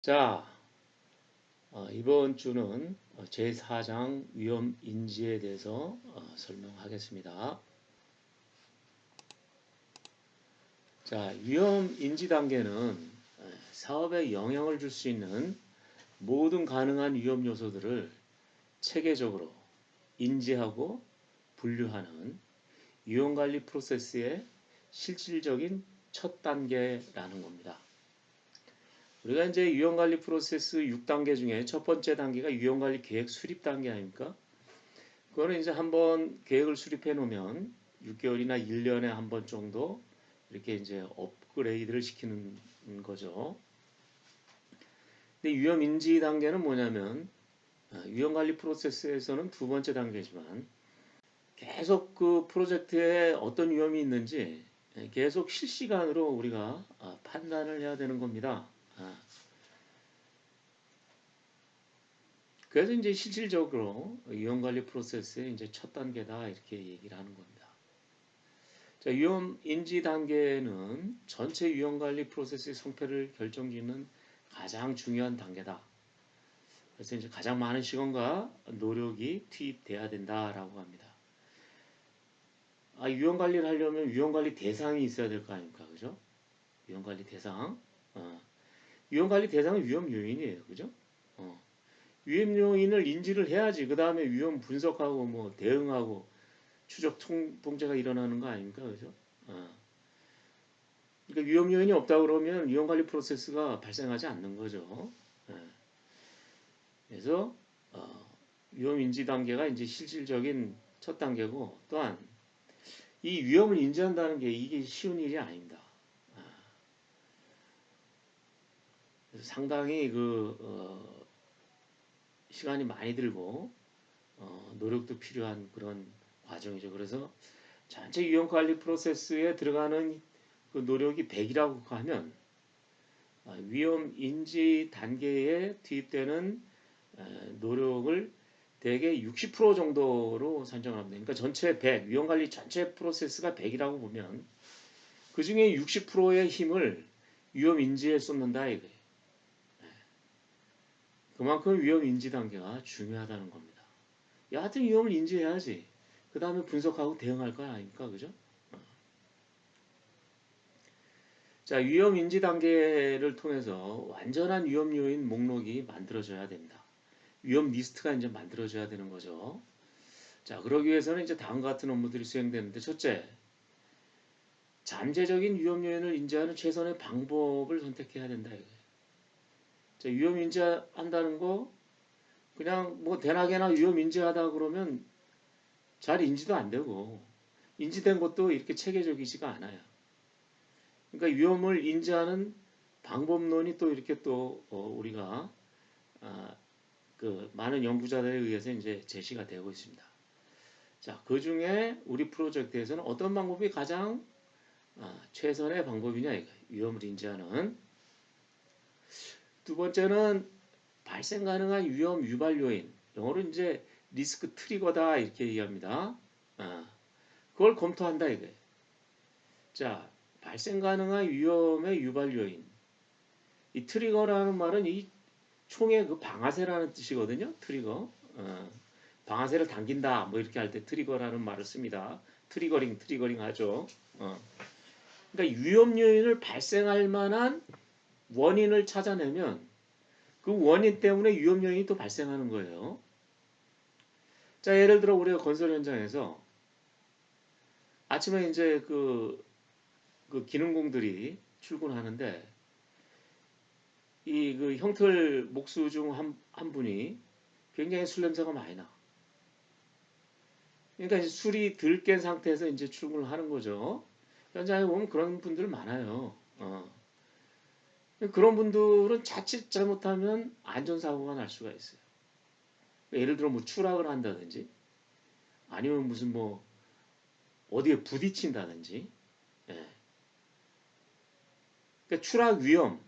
자, 이번 주는 제4장 위험 인지에 대해서 설명하겠습니다. 자, 위험 인지 단계는 사업에 영향을 줄 수 있는 모든 가능한 위험 요소들을 체계적으로 인지하고 분류하는 위험 관리 프로세스의 실질적인 첫 단계라는 겁니다. 우리가 이제 위험관리 프로세스 6단계 중에 첫 번째 단계가 위험관리 계획 수립 단계 아닙니까? 그거는 이제 한번 계획을 수립해 놓으면 6개월이나 1년에 한 번 정도 이렇게 이제 업그레이드를 시키는 거죠. 근데 위험 인지 단계는 뭐냐면 위험관리 프로세스에서는 두 번째 단계지만 계속 그 프로젝트에 어떤 위험이 있는지 계속 실시간으로 우리가 판단을 해야 되는 겁니다. 그래서 이제 실질적으로 위험관리 프로세스의 이제 첫 단계다 이렇게 얘기를 하는 겁니다. 자, 위험 인지 단계는 전체 위험관리 프로세스의 성패를 결정짓는 가장 중요한 단계다. 그래서 이제 가장 많은 시간과 노력이 투입돼야 된다라고 합니다. 위험관리를 하려면 위험관리 대상이 있어야 될 거 아닙니까, 그죠? 위험관리 대상. 위험관리 대상은 위험 요인이에요, 그죠? 위험 요인을 인지를 해야지 그 다음에 위험 분석하고 뭐 대응하고 추적 통제가 일어나는 거 아닙니까, 그죠? 그러니까 위험 요인이 없다 그러면 위험 관리 프로세스가 발생하지 않는 거죠. 그래서 위험 인지 단계가 이제 실질적인 첫 단계고, 또한 이 위험을 인지한다는 게 이게 쉬운 일이 아닙니다. 그래서 상당히 시간이 많이 들고 노력도 필요한 그런 과정이죠. 그래서 전체 위험 관리 프로세스에 들어가는 그 노력이 100이라고 하면 위험 인지 단계에 투입되는 노력을 대개 60% 정도로 산정을 합니다. 그러니까 전체 100, 위험 관리 전체 프로세스가 100이라고 보면 그 중에 60%의 힘을 위험 인지에 쏟는다 이거예요. 그만큼 위험 인지 단계가 중요하다는 겁니다. 여하튼 위험을 인지해야지 그 다음에 분석하고 대응할 거 아닙니까, 그죠? 자, 위험 인지 단계를 통해서 완전한 위험 요인 목록이 만들어져야 됩니다. 위험 리스트가 이제 만들어져야 되는 거죠. 자, 그러기 위해서는 이제 다음과 같은 업무들이 수행되는데, 첫째, 잠재적인 위험 요인을 인지하는 최선의 방법을 선택해야 된다 이거예요. 자, 위험 인지한다는 거 그냥 뭐 대낮에나 위험 인지하다 그러면 잘 인지도 안 되고 인지된 것도 이렇게 체계적이지가 않아요. 그러니까 위험을 인지하는 방법론이 또 이렇게 또 우리가 그 많은 연구자들에 의해서 이제 제시가 되고 있습니다. 자, 그 중에 우리 프로젝트에서는 어떤 방법이 가장 최선의 방법이냐 이거 위험을 인지하는. 두 번째는 발생 가능한 위험 유발 요인, 영어로 이제 리스크 트리거다 이렇게 얘기합니다. 그걸 검토한다 이거예요. 자, 발생 가능한 위험의 유발 요인. 이 트리거라는 말은 이 총의 그 방아쇠라는 뜻이거든요. 트리거. 방아쇠를 당긴다 뭐 이렇게 할 때 트리거라는 말을 씁니다. 트리거링 하죠. 그러니까 위험 요인을 발생할 만한 원인을 찾아내면 그 원인 때문에 위험 요인이 또 발생하는 거예요. 자, 예를 들어 우리가 건설 현장에서 아침에 이제 그 기능공들이 출근하는데 이 그 형틀 목수 중 한 분이 굉장히 술 냄새가 많이 나. 그러니까 이제 술이 덜 깬 상태에서 이제 출근을 하는 거죠. 현장에 보면 그런 분들 많아요. 그런 분들은 자칫 잘못하면 안전사고가 날 수가 있어요. 예를 들어 뭐 추락을 한다든지 아니면 무슨 뭐 어디에 부딪힌다든지. 예. 그러니까 추락 위험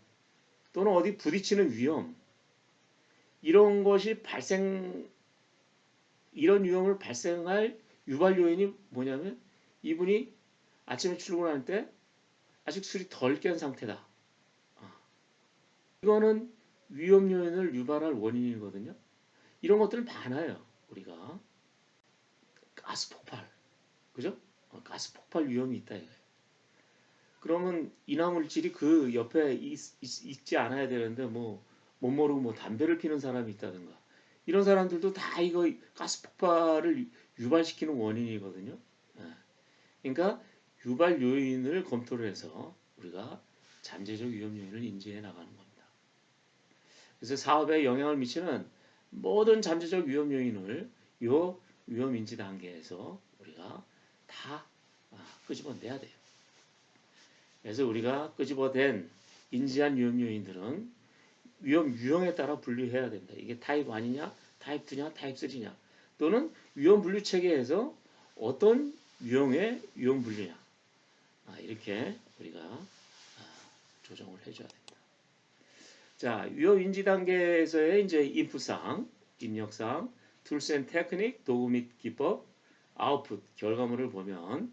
또는 어디 부딪히는 위험 이런 것이 이런 위험을 발생할 유발 요인이 뭐냐면 이분이 아침에 출근할 때 아직 술이 덜 깬 상태다. 이거는 위험 요인을 유발할 원인이거든요. 이런 것들 많아요. 우리가 가스 폭발, 그죠? 가스 폭발 위험이 있다 이거예요. 그러면 인화물질이 그 옆에 있지 않아야 되는데 뭐 못 모르고 뭐 담배를 피는 사람이 있다든가 이런 사람들도 다 이거 가스 폭발을 유발시키는 원인이거든요. 예. 그러니까 유발 요인을 검토를 해서 우리가 잠재적 위험 요인을 인지해 나가는 겁니다. 그래서 사업에 영향을 미치는 모든 잠재적 위험 요인을 요 위험 인지 단계에서 우리가 다 끄집어내야 돼요. 그래서 우리가 끄집어낸 인지한 위험 요인들은 위험 유형에 따라 분류해야 된다. 이게 타입 1이냐, 타입 2냐, 타입 3냐, 또는 위험 분류 체계에서 어떤 유형의 위험 분류냐, 이렇게 우리가 조정을 해줘야 됩니다. 자, 위험 인지 단계에서의 이제 인풋사항, 입력사항, 툴스 앤 테크닉, 도구 및 기법, 아웃풋, 결과물을 보면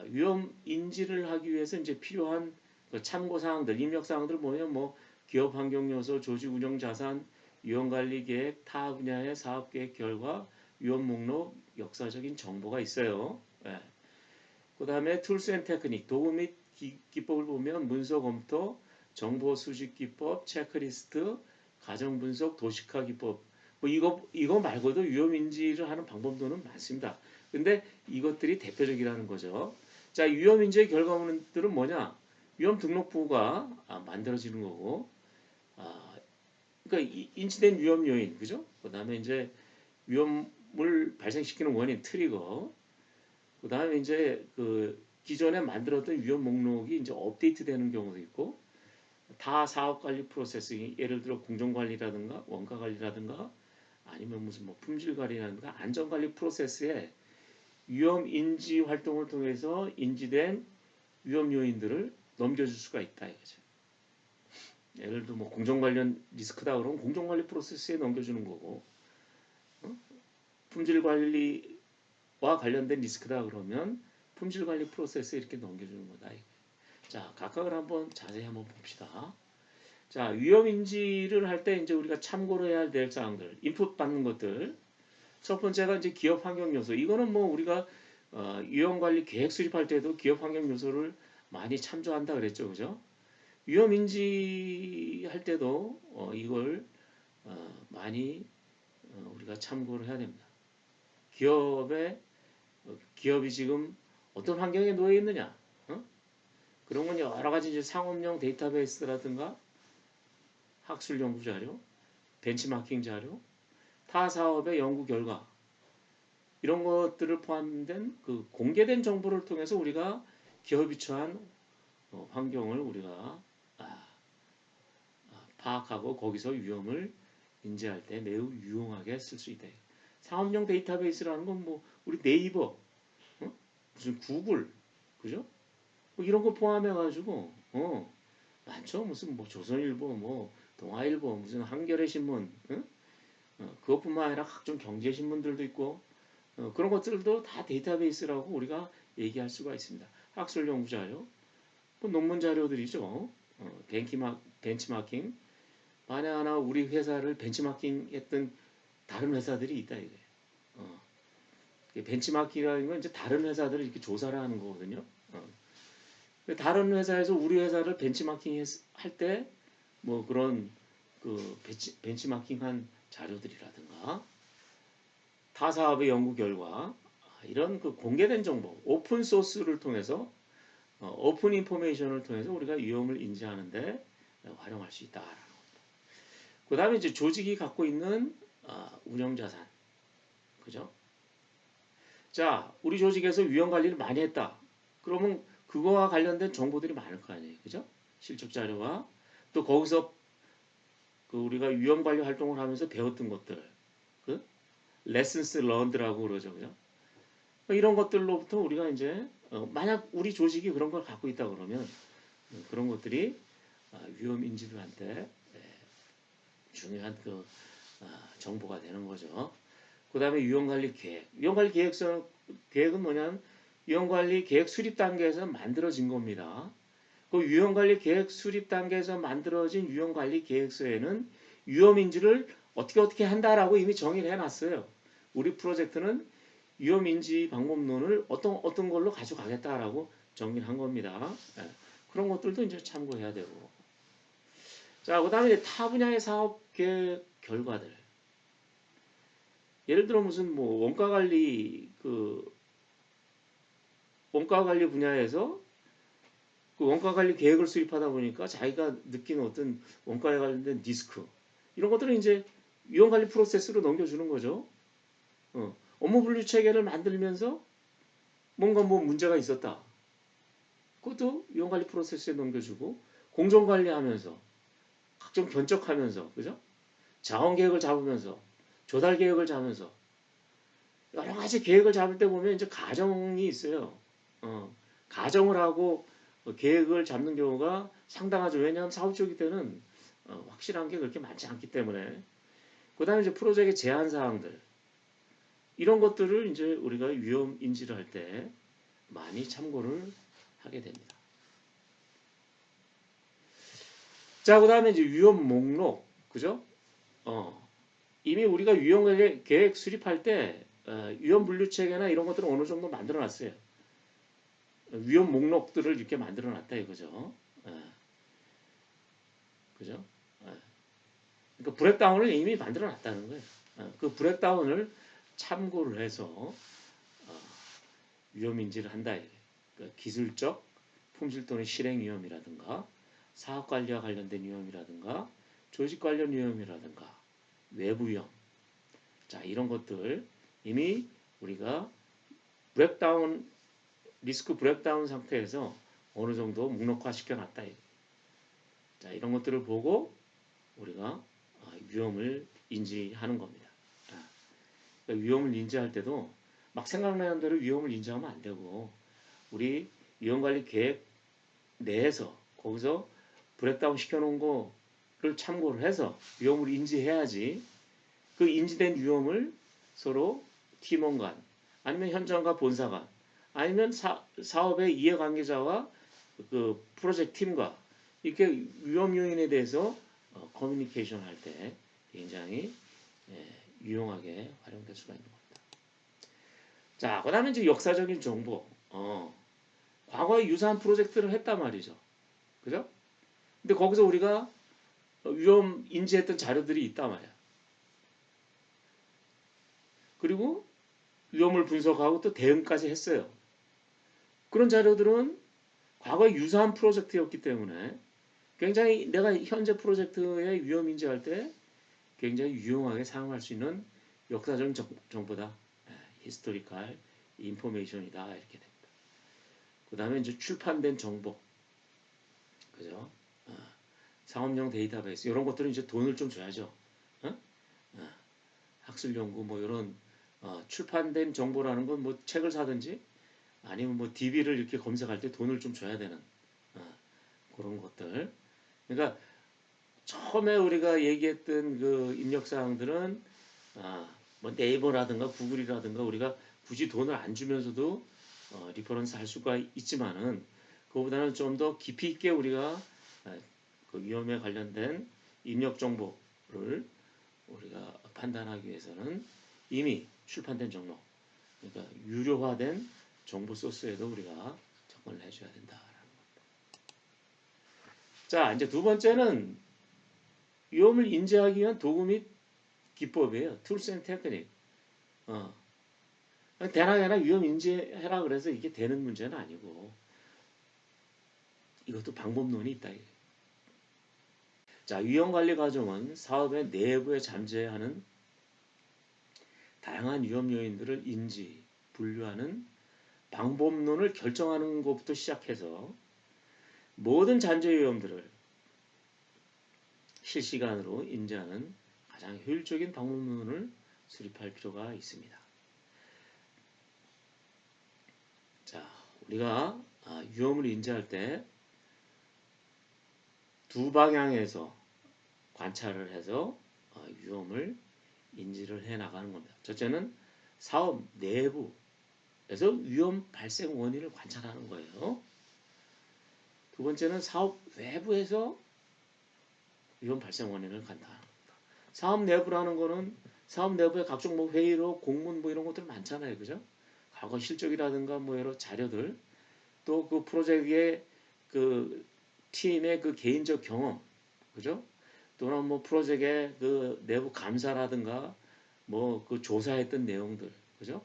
위험 인지를 하기 위해서 이제 필요한 그 참고 사항들, 입력 사항들 보면 뭐 기업 환경 요소, 조직 운영 자산, 위험 관리 계획, 타 분야의 사업 계획 결과, 위험 목록, 역사적인 정보가 있어요. 예. 그다음에 툴스 앤 테크닉, 도구 및 기법을 보면 문서 검토, 정보 수집 기법, 체크리스트, 가정 분석, 도식화 기법. 뭐 이거 말고도 위험 인지를 하는 방법들은 많습니다. 근데 이것들이 대표적이라는 거죠. 자, 위험 인지의 결과물들은 뭐냐? 위험 등록부가 만들어지는 거고, 그러니까 인지된 위험 요인, 그죠? 그다음에 이제 위험을 발생시키는 원인, 트리거, 그다음에 이제 그 기존에 만들었던 위험 목록이 이제 업데이트되는 경우도 있고, 다 사업 관리 프로세스, 예를 들어 공정 관리라든가 원가 관리라든가 아니면 무슨 뭐 품질 관리라든가 안전 관리 프로세스에 위험 인지 활동을 통해서 인지된 위험 요인들을 넘겨줄 수가 있다 이거죠. 예를 들어 뭐 공정 관련 리스크다 그러면 공정 관리 프로세스에 넘겨주는 거고, 품질 관리와 관련된 리스크다 그러면 품질 관리 프로세스에 이렇게 넘겨주는 거다. 자, 각각을 한번 자세히 한번 봅시다. 자, 위험 인지를 할 때 이제 우리가 참고로 해야 될 사항들, 인풋 받는 것들. 첫 번째가 이제 기업 환경 요소. 이거는 뭐 우리가 위험 관리 계획 수립할 때도 기업 환경 요소를 많이 참조한다 그랬죠, 그죠? 위험 인지할 때도 이걸 많이 우리가 참고를 해야 됩니다. 기업이 지금 어떤 환경에 놓여 있느냐, 그런 건 여러 가지 이제 상업용 데이터베이스라든가 학술 연구 자료, 벤치마킹 자료, 타 사업의 연구 결과 이런 것들을 포함된 그 공개된 정보를 통해서 우리가 기업이 처한 환경을 우리가 파악하고 거기서 위험을 인지할 때 매우 유용하게 쓸 수 있다. 상업용 데이터베이스라는 건 뭐 우리 네이버, 무슨 구글, 그죠? 뭐 이런 거 포함해가지고 많죠. 무슨 뭐 조선일보, 뭐 동아일보, 무슨 한겨레 신문, 그것뿐만 아니라 각종 경제 신문들도 있고 그런 것들도 다 데이터베이스라고 우리가 얘기할 수가 있습니다. 학술 연구 자료, 뭐 논문 자료들이죠. 벤치마킹. 만에 하나 우리 회사를 벤치마킹했던 다른 회사들이 있다 이거예요. 벤치마킹이라는 건 이제 다른 회사들을 이렇게 조사를 하는 거거든요. 다른 회사에서 우리 회사를 벤치마킹 할 때 뭐 그런 그 벤치마킹한 자료들이라든가 타 사업의 연구 결과 이런 그 공개된 정보, 오픈 소스를 통해서 오픈 인포메이션을 통해서 우리가 위험을 인지하는데 활용할 수 있다라는 겁니다. 그 다음에 이제 조직이 갖고 있는 운영 자산, 그죠? 자, 우리 조직에서 위험 관리를 많이 했다. 그러면 그거와 관련된 정보들이 많을 거 아니에요, 그죠? 실적 자료와 또 거기서 그 우리가 위험 관리 활동을 하면서 배웠던 것들, 그 lessons learned라고 그러죠, 그죠? 이런 것들로부터 우리가 이제 만약 우리 조직이 그런 걸 갖고 있다 그러면 그런 것들이 위험 인지를 할 때 중요한 그 정보가 되는 거죠. 그 다음에 위험관리 계획. 위험관리 계획은 뭐냐면 위험관리 계획 수립 단계에서 만들어진 겁니다. 그 위험관리 계획 수립 단계에서 만들어진 위험관리 계획서에는 위험인지를 어떻게 한다라고 이미 정의를 해놨어요. 우리 프로젝트는 위험인지 방법론을 어떤 걸로 가져가겠다라고 정의를 한 겁니다. 예. 그런 것들도 이제 참고해야 되고. 자, 그다음에 타 분야의 사업 계획 결과들. 예를 들어 무슨 뭐 원가 관리 분야에서 그 원가 관리 계획을 수립하다 보니까 자기가 느끼는 어떤 원가에 관련된 리스크 이런 것들은 이제 위험 관리 프로세스로 넘겨주는 거죠. 업무 분류 체계를 만들면서 뭔가 뭐 문제가 있었다. 그것도 위험 관리 프로세스에 넘겨주고 공정 관리하면서 각종 견적하면서 그죠? 자원 계획을 잡으면서 조달 계획을 잡으면서 여러 가지 계획을 잡을 때 보면 이제 가정이 있어요. 가정을 하고 계획을 잡는 경우가 상당하죠. 왜냐하면 사업 초기 때는 확실한 게 그렇게 많지 않기 때문에. 그 다음에 이제 프로젝트의 제한 사항들 이런 것들을 이제 우리가 위험 인지를 할 때 많이 참고를 하게 됩니다. 자, 그 다음에 이제 위험 목록, 그죠? 이미 우리가 위험 계획 수립할 때 위험 분류 체계나 이런 것들은 어느 정도 만들어 놨어요. 위험 목록들을 이렇게 만들어 놨다 이거죠. 그죠? 그러니까 브렉다운을 이미 만들어 놨다는 거예요. 그 브렉다운을 참고를 해서 위험 인지를 한다. 그러니까 기술적, 품질 또는 실행 위험이라든가 사업 관리와 관련된 위험이라든가 조직 관련 위험이라든가 외부 위험. 자, 이런 것들 이미 우리가 브렉다운 리스크 브렉다운 상태에서 어느 정도 목록화 시켜놨다. 자, 이런 것들을 보고 우리가 위험을 인지하는 겁니다. 그러니까 위험을 인지할 때도 막 생각나는 대로 위험을 인지하면 안 되고 우리 위험관리 계획 내에서 거기서 브렉다운 시켜놓은 거를 참고를 해서 위험을 인지해야지 그 인지된 위험을 서로 팀원 간 아니면 현장과 본사 간 아니면 사업의 이해관계자와 그 프로젝트 팀과 이렇게 위험 요인에 대해서 커뮤니케이션 할 때 굉장히 유용하게 활용될 수가 있는 겁니다. 자, 그 다음에 이제 역사적인 정보. 과거에 유사한 프로젝트를 했단 말이죠. 그죠? 근데 거기서 우리가 위험 인지했던 자료들이 있단 말이야. 그리고 위험을 분석하고 또 대응까지 했어요. 그런 자료들은 과거에 유사한 프로젝트였기 때문에 굉장히 내가 현재 프로젝트의 위험 인지할 때 굉장히 유용하게 사용할 수 있는 역사적인 정보다. 히스토리컬 인포메이션이다 이렇게 됩니다. 그 다음에 이제 출판된 정보, 그죠? 상업용 데이터베이스 이런 것들은 이제 돈을 좀 줘야죠. 학술 연구 뭐 이런 출판된 정보라는 건 뭐 책을 사든지 아니면 뭐 DB를 이렇게 검색할 때 돈을 좀 줘야 되는 그런 것들. 그러니까 처음에 우리가 얘기했던 그 입력 사항들은 뭐 네이버라든가 구글이라든가 우리가 굳이 돈을 안 주면서도 리퍼런스 할 수가 있지만은 그거보다는 좀 더 깊이 있게 우리가 그 위험에 관련된 입력 정보를 우리가 판단하기 위해서는 이미 출판된 정보, 그러니까 유료화된 정보 소스에도 우리가 접근을 해줘야 된다라는 겁니다. 자, 이제 두 번째는 위험을 인지하기 위한 도구 및 기법이에요. Tools and Technique. 대낮에나 위험 인지해라 그래서 이게 되는 문제는 아니고 이것도 방법론이 있다. 자, 위험관리 과정은 사업의 내부에 잠재하는 다양한 위험 요인들을 인지, 분류하는 방법론을 결정하는 것부터 시작해서 모든 잠재 위험들을 실시간으로 인지하는 가장 효율적인 방법론을 수립할 필요가 있습니다. 자, 우리가 위험을 인지할 때 두 방향에서 관찰을 해서 위험을 인지를 해 나가는 겁니다. 첫째는 사업 내부에서 위험 발생 원인을 관찰하는 거예요. 두 두 번째는 사업 외부에서 위험 발생 원인을 간다. 사업 내부라는 거는 사업 내부에 각종 뭐 회의로 공문 뭐 이런 것들 많잖아요. 그죠? 과거 실적이라든가 뭐 여러 자료들 또 그 프로젝트의 그 팀의 그 개인적 경험 그죠? 또는 뭐 프로젝트의 그 내부 감사라든가 뭐 그 조사했던 내용들 그죠?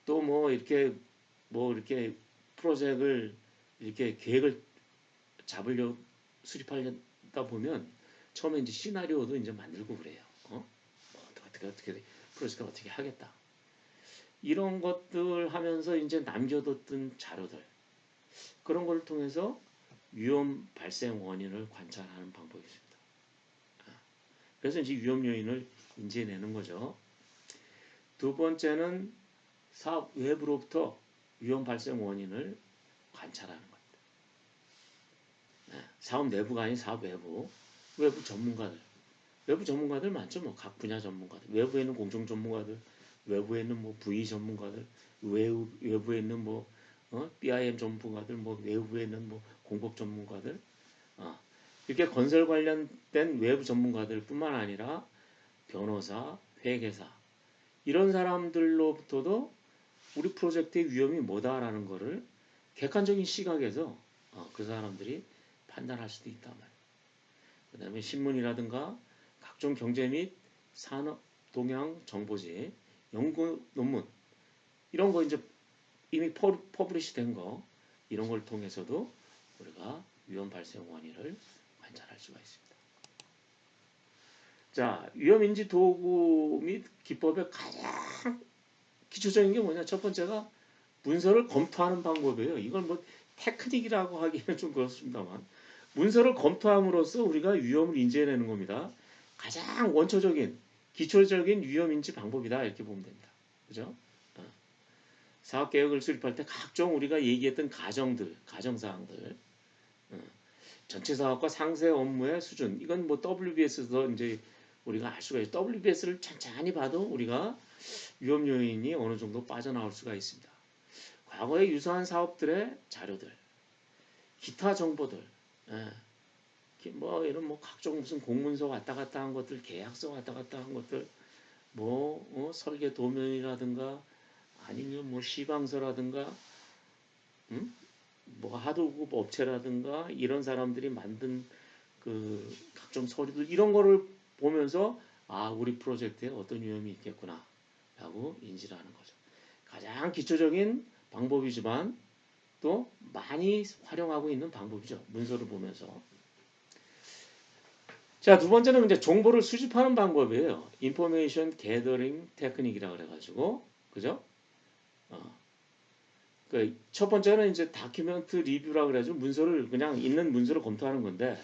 또 뭐 이렇게 프로젝트를 이렇게 계획을 잡으려 수립하려다 보면 처음에 이제 시나리오도 이제 만들고 그래요. 뭐 어떻게 프로젝트가 어떻게 하겠다. 이런 것들 하면서 이제 남겨뒀던 자료들 그런 걸 통해서 위험 발생 원인을 관찰하는 방법이 있습니다. 그래서 이제 위험 요인을 인지해내는 거죠. 두 번째는 사업 외부로부터 위험 발생 원인을 관찰하는 겁니다. 사업 내부가 아닌 사업 외부, 외부 전문가들, 외부 전문가들 많죠. 뭐 각 분야 전문가들, 외부에 있는 공정 전문가들, 외부에 있는 뭐 VE 전문가들, 외부에 있는 뭐 BIM 전문가들, 뭐 외부에 있는 뭐 공법 전문가들, 이렇게 건설 관련된 외부 전문가들뿐만 아니라 변호사, 회계사 이런 사람들로부터도 우리 프로젝트의 위험이 뭐다라는 거를 객관적인 시각에서 그 사람들이 판단할 수도 있단 말이에요. 그 다음에 신문이라든가 각종 경제 및 산업 동향 정보지 연구 논문 이런 거 이제 이미 퍼블리시 된 거 이런 걸 통해서도 우리가 위험 발생 원인을 관찰할 수가 있습니다. 자, 위험 인지 도구 및 기법의 가장 기초적인 게 뭐냐? 첫 번째가 문서를 검토하는 방법이에요. 이건 뭐 테크닉이라고 하기는 좀 그렇습니다만 문서를 검토함으로써 우리가 위험을 인지해내는 겁니다. 가장 원초적인 기초적인 위험 인지 방법이다 이렇게 보면 됩니다. 그죠? 사업 계획을 수립할 때 각종 우리가 얘기했던 가정사항들, 전체 사업과 상세 업무의 수준, 이건 뭐 WBS에서 이제 우리가 알 수가 있어요. WBS를 천천히 봐도 우리가 위험 요인이 어느 정도 빠져나올 수가 있습니다. 과거의 유사한 사업들의 자료들, 기타 정보들, 뭐 이런 뭐 각종 무슨 공문서 왔다 갔다 한 것들, 계약서 왔다 갔다 한 것들, 뭐 설계 도면이라든가 아니면 뭐 시방서라든가, 뭐 하도급 업체라든가 이런 사람들이 만든 그 각종 서류들 이런 거를 보면서 우리 프로젝트에 어떤 위험이 있겠구나라고 인지를 하는 거죠. 가장 기초적인 방법이지만 또 많이 활용하고 있는 방법이죠. 문서를 보면서. 자, 두 번째는 이제 정보를 수집하는 방법이에요. Information Gathering Technique이라고 그래가지고, 그죠? 첫 번째는 이제 다큐멘트 리뷰라고 그래가지고 문서를 그냥 있는 문서를 검토하는 건데,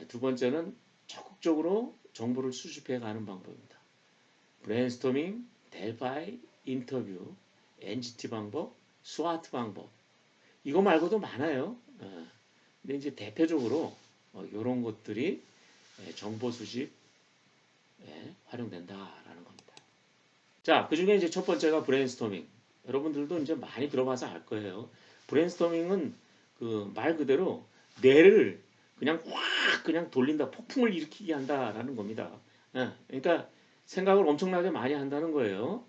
두 번째는 적극적으로 정보를 수집해 가는 방법입니다. 브레인스토밍, 델파이, 인터뷰, NGT 방법, 스와트 방법. 이거 말고도 많아요. 근데 이제 대표적으로 이런 것들이 정보 수집에 활용된다라는 겁니다. 자, 그 중에 이제 첫 번째가 브레인스토밍. 여러분들도 이제 많이 들어봐서 알 거예요. 브레인스토밍은 그 말 그대로 뇌를 그냥 확 그냥 돌린다, 폭풍을 일으키게 한다라는 겁니다. 그러니까 생각을 엄청나게 많이 한다는 거예요.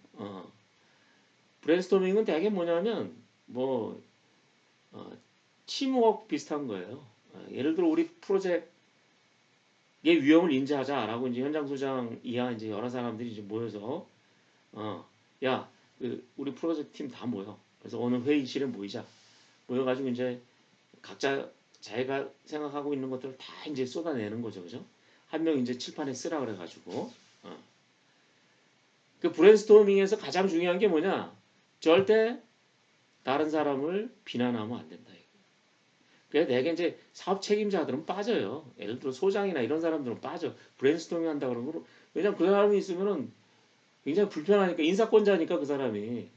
브레인스토밍은 대개 뭐냐면 뭐 팀워크 비슷한 거예요. 예를 들어 우리 프로젝트의 위험을 인지하자라고 이제 현장 소장 이하 이제 여러 사람들이 이제 모여서 야, 우리 프로젝트 팀 다 모여. 그래서 어느 회의실에 모이자. 모여가지고 이제 각자 자기가 생각하고 있는 것들을 다 이제 쏟아내는 거죠, 그죠? 한 명 이제 칠판에 쓰라 그래가지고. 그 브레인스토밍에서 가장 중요한 게 뭐냐? 절대 다른 사람을 비난하면 안 된다. 그래서 내게 이제 사업 책임자들은 빠져요. 예를 들어 소장이나 이런 사람들은 빠져. 브레인스토밍 한다 그러면 왜냐면 그 사람이 있으면은 굉장히 불편하니까 인사권자니까 그 사람이.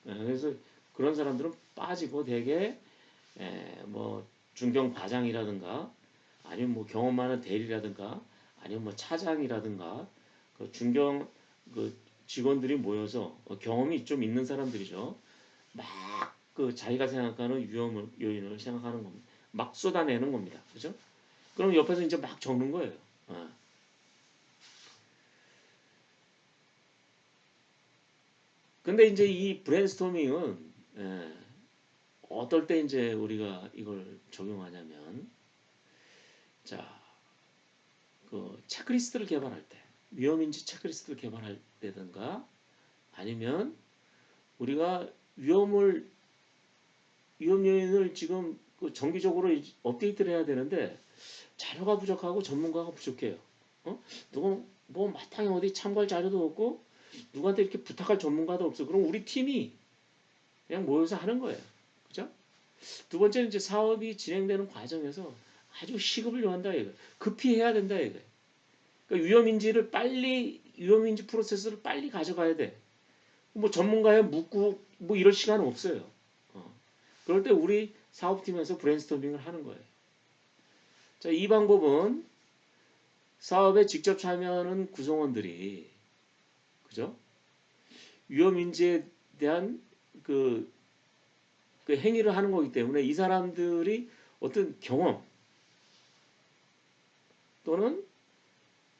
그래서 그런 사람들은 빠지고 되게 뭐 중견 과장이라든가 아니면 뭐 경험 많은 대리라든가 아니면 뭐 차장이라든가 그 중견 그 직원들이 모여서 경험이 좀 있는 사람들이죠. 막 그 자기가 생각하는 위험 요인을 생각하는 겁니다. 막 쏟아내는 겁니다. 그죠? 그럼 옆에서 이제 막 적는 거예요. 어. 근데 이제 이 브레인스토밍은 어떨 때 이제 우리가 이걸 적용하냐면, 자, 그 체크리스트를 개발할 때, 위험인지 체크리스트를 개발할 때든가, 아니면 우리가 위험 요인을 지금 그 정기적으로 업데이트를 해야 되는데 자료가 부족하고 전문가가 부족해요. 누구 뭐 마땅히 어디 참고할 자료도 없고 누구한테 이렇게 부탁할 전문가도 없어. 그럼 우리 팀이 그냥 모여서 하는 거예요. 그죠? 두 번째는 이제 사업이 진행되는 과정에서 아주 시급을 요한다 이거. 급히 해야 된다 이거. 그러니까 위험인지 프로세스를 빨리 가져가야 돼. 뭐 전문가에 묻고 뭐 이럴 시간은 없어요. 그럴 때 우리 사업팀에서 브레인스토밍을 하는 거예요. 자, 이 방법은 사업에 직접 참여하는 구성원들이 그죠? 위험인지에 대한 그, 그 행위를 하는 거기 때문에 이 사람들이 어떤 경험 또는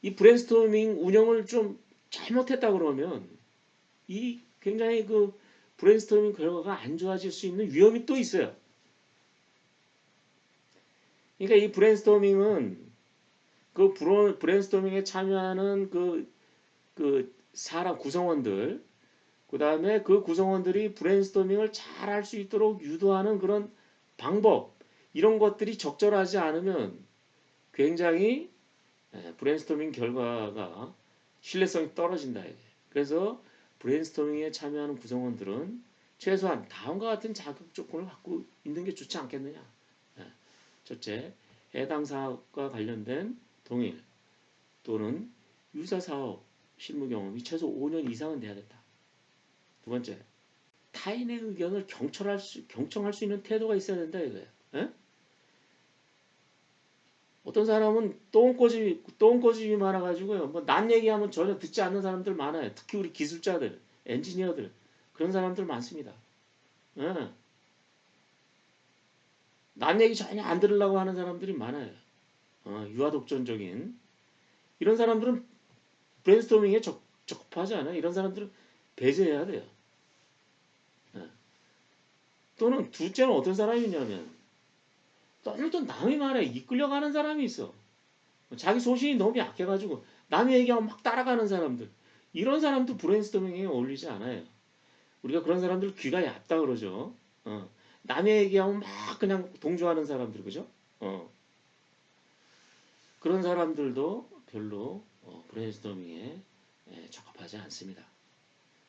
이 브레인스토밍 운영을 좀 잘못했다 그러면 이 굉장히 그 브레인스토밍 결과가 안 좋아질 수 있는 위험이 또 있어요. 그러니까 이 브레인스토밍은 그 브레인스토밍에 참여하는 그 사람 구성원들, 그 다음에 그 구성원들이 브레인스토밍을 잘 할 수 있도록 유도하는 그런 방법, 이런 것들이 적절하지 않으면 굉장히 브레인스토밍 결과가 신뢰성이 떨어진다. 그래서 브레인스토밍에 참여하는 구성원들은 최소한 다음과 같은 자격 조건을 갖고 있는 게 좋지 않겠느냐. 첫째, 해당 사업과 관련된 동일 또는 유사 사업 실무 경험이 최소 5년 이상은 돼야 된다. 두 번째, 타인의 의견을 경청할 수 있는 태도가 있어야 된다 이거예요. 에? 어떤 사람은 똥꼬집이 많아가지고요. 뭐 남 얘기하면 전혀 듣지 않는 사람들 많아요. 특히 우리 기술자들, 엔지니어들 그런 사람들 많습니다. 에? 남 얘기 전혀 안 들으려고 하는 사람들이 많아요. 유아독존적인 이런 사람들은 브레인스토밍에 적합하지 않아요. 이런 사람들은 배제해야 돼요. 예. 또는 둘째는 어떤 사람이 있냐면 너무 또 남의 말에 이끌려가는 사람이 있어. 자기 소신이 너무 약해가지고 남의 얘기하면 막 따라가는 사람들. 이런 사람도 브레인스토밍에 어울리지 않아요. 우리가 그런 사람들 귀가 얕다 그러죠. 남의 얘기하면 막 그냥 동조하는 사람들 그죠? 그런 사람들도 별로 브레인스토밍에 적합하지 않습니다.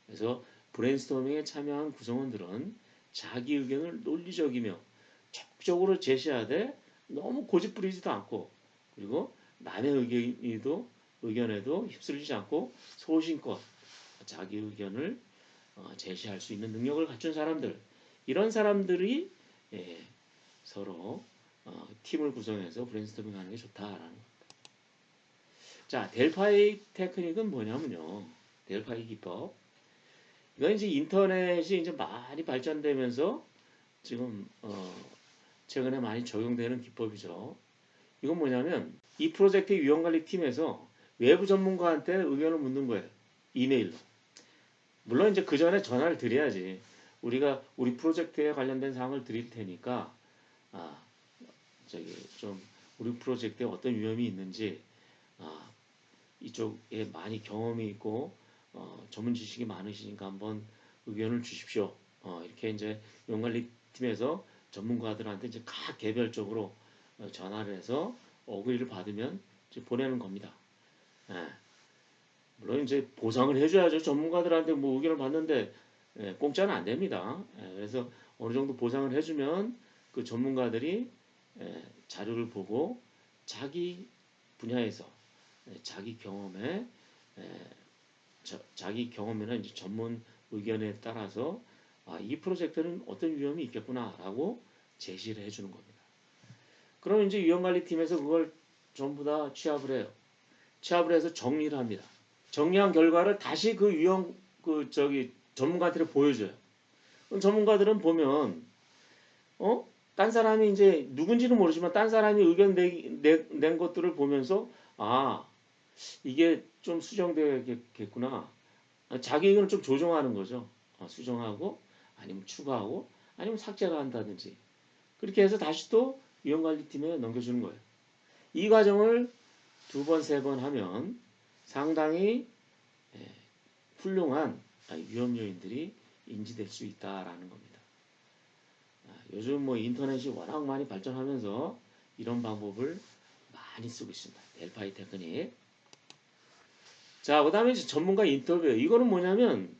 그래서 브레인스토밍에 참여한 구성원들은 자기 의견을 논리적이며 적극적으로 제시하되 너무 고집부리지도 않고 그리고 남의 의견에도 휩쓸리지 않고 소신껏 자기 의견을 제시할 수 있는 능력을 갖춘 사람들 이런 사람들이 서로 팀을 구성해서 브레인스토밍하는 게 좋다라는 거. 자, 델파이 테크닉은 뭐냐면요. 델파이 기법. 이건 이제 인터넷이 이제 많이 발전되면서 지금 최근에 많이 적용되는 기법이죠. 이건 뭐냐면 이 프로젝트 위험관리팀에서 외부 전문가한테 의견을 묻는 거예요. 이메일로. 물론 이제 그 전에 전화를 드려야지. 우리가 우리 프로젝트에 관련된 사항을 드릴 테니까 아, 저기 좀 우리 프로젝트에 어떤 위험이 있는지 아, 이쪽에 많이 경험이 있고 전문 지식이 많으시니까 한번 의견을 주십시오. 이렇게 이제 위험관리팀에서 전문가들한테 이제 각 개별적으로 전화를 해서 어그리를 받으면 이제 보내는 겁니다. 예. 물론 이제 보상을 해줘야죠. 전문가들한테 뭐 의견을 받는데 공짜는 안 됩니다. 그래서 어느 정도 보상을 해주면 그 전문가들이 자료를 보고 자기 분야에서 자기 경험에 자기 경험이나 이제 전문 의견에 따라서 이 프로젝트는 어떤 위험이 있겠구나라고 제시를 해주는 겁니다. 그럼 이제 위험관리팀에서 그걸 전부 다 취합을 해요. 취합을 해서 정리를 합니다. 정리한 결과를 다시 그 전문가한테 보여줘요. 전문가들은 보면 딴 사람이 이제 누군지는 모르지만 딴 사람이 의견 낸 것들을 보면서 아, 이게 좀 수정되겠구나. 자기 의견을 좀 조정하는 거죠. 수정하고 아니면 추가하고 아니면 삭제를 한다든지 그렇게 해서 다시 또 위험관리팀에 넘겨주는 거예요. 이 과정을 두 번, 세 번 하면 상당히 훌륭한 위험 요인들이 인지될 수 있다라는 겁니다. 요즘 뭐 인터넷이 워낙 많이 발전하면서 이런 방법을 많이 쓰고 있습니다. 델파이 테크닉. 자, 그 다음에 전문가 인터뷰. 이거는 뭐냐면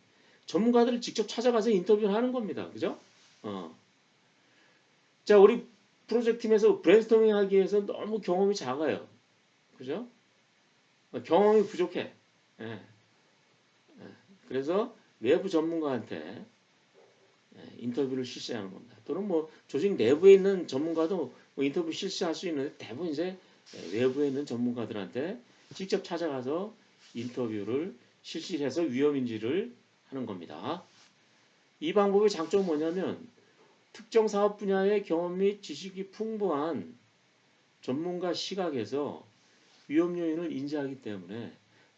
전문가들을 직접 찾아가서 인터뷰를 하는 겁니다. 그죠? 자, 우리 프로젝트 팀에서 브레인스토밍 하기 위해서 너무 경험이 작아요. 그죠? 경험이 부족해. 예. 그래서 외부 전문가한테 인터뷰를 실시하는 겁니다. 또는 뭐 조직 내부에 있는 전문가도 뭐 인터뷰 실시할 수 있는데 대부분 이제 외부에 있는 전문가들한테 직접 찾아가서 인터뷰를 실시해서 위험인지를 하는 겁니다. 이 방법의 장점은 뭐냐면 특정 사업 분야의 경험 및 지식이 풍부한 전문가 시각에서 위험 요인을 인지하기 때문에